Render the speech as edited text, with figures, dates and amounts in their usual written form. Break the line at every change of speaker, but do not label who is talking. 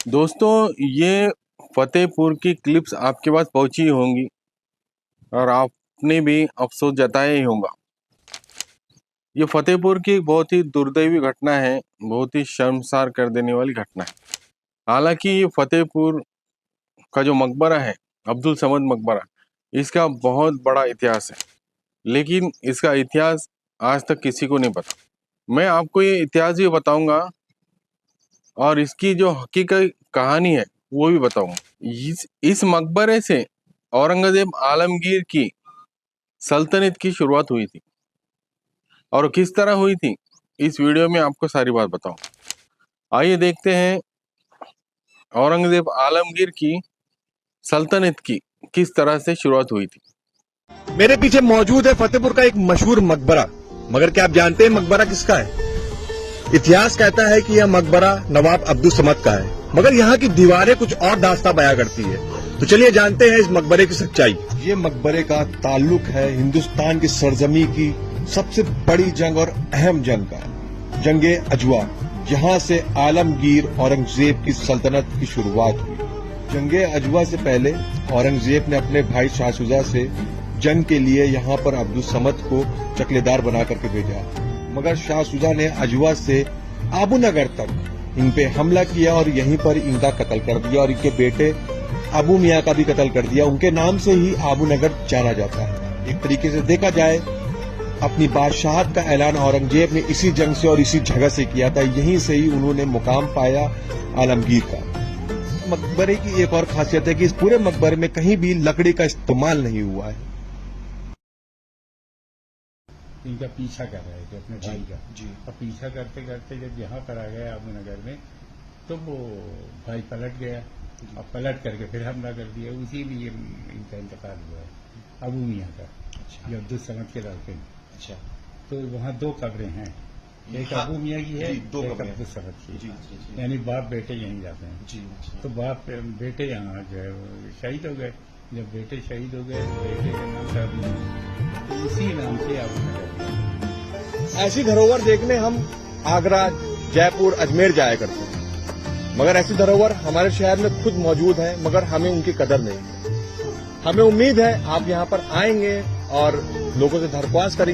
दोस्तों, ये फतेहपुर की क्लिप्स आपके पास पहुंची होंगी और आपने भी अफसोस जताया ही होगा। ये फतेहपुर की एक बहुत ही दुर्दैवी घटना है, बहुत ही शर्मसार कर देने वाली घटना है। हालांकि ये फतेहपुर का जो मकबरा है, अब्दुल समद मकबरा, इसका बहुत बड़ा इतिहास है, लेकिन इसका इतिहास आज तक किसी को नहीं पता। मैं आपको ये इतिहास भी बताऊंगा और इसकी जो हकीकत कहानी है वो भी बताऊंगा। इस मकबरे से औरंगजेब आलमगीर की सल्तनत की शुरुआत हुई थी और किस तरह हुई थी, इस वीडियो में आपको सारी बात बताऊं। आइए देखते हैं औरंगजेब आलमगीर की सल्तनत की किस तरह से शुरुआत हुई थी।
मेरे पीछे मौजूद है फतेहपुर का एक मशहूर मकबरा। मगर क्या आप जानते हैं मकबरा किसका है? इतिहास कहता है कि यह मकबरा नवाब अब्दुल समद का है, मगर यहाँ की दीवारें कुछ और दास्तां बयां करती है। तो चलिए जानते हैं इस मकबरे की सच्चाई। ये मकबरे का ताल्लुक है हिंदुस्तान की सरजमी की सबसे बड़ी जंग और अहम जंग का, जंगे अजवा, जहाँ से आलमगीर औरंगजेब की सल्तनत की शुरुआत हुई। जंगे अजवा से पहले औरंगजेब ने अपने भाई शाहशुजा से जंग के लिए यहाँ पर अब्दुल समद को चकलेदार बना करके भेजा, मगर शाहशुजा ने अजवा से आबू नगर तक इन पे हमला किया और यहीं पर इनका कत्ल कर दिया और इनके बेटे अबू मियाँ का भी कत्ल कर दिया। उनके नाम से ही आबू नगर जाना जाता है। एक तरीके से देखा जाए, अपनी बादशाहत का ऐलान औरंगजेब ने इसी जंग से और इसी जगह से किया था। यहीं से ही उन्होंने मुकाम पाया आलमगीर का। मकबरे की एक और खासियत है कि इस पूरे मकबरे में कहीं भी लकड़ी का इस्तेमाल नहीं हुआ है।
इनका पीछा कर रहे थे अपने भाई का जी। और पीछा करते करते जब यहाँ पर आ गए आबू नगर में, तो वो भाई पलट गया और पलट करके फिर हमला कर दिया। उसी लिए इनका इंतकाल हुआ है अबू मियाँ का। अच्छा। जो अब्दुल समद के लड़के। अच्छा। तो वहाँ दो कब्रें हैं, एक अबू मियाँ की है, एक अब्दुल समद की, यानी बाप बेटे यहीं जाते हैं जी। तो बाप बेटे यहाँ जो है शहीद हो गए। जब बेटे शहीद हो गए तो बेटे का नाम था अबू मियाँ, तो इसी नाम से आबू नगर।
ऐसी धरोहर देखने हम आगरा, जयपुर, अजमेर जाया करते हैं, मगर ऐसी धरोहर हमारे शहर में खुद मौजूद है, मगर हमें उनकी कदर नहीं है। हमें उम्मीद है आप यहाँ पर आएंगे और लोगों से दरख्वास्त करेंगे।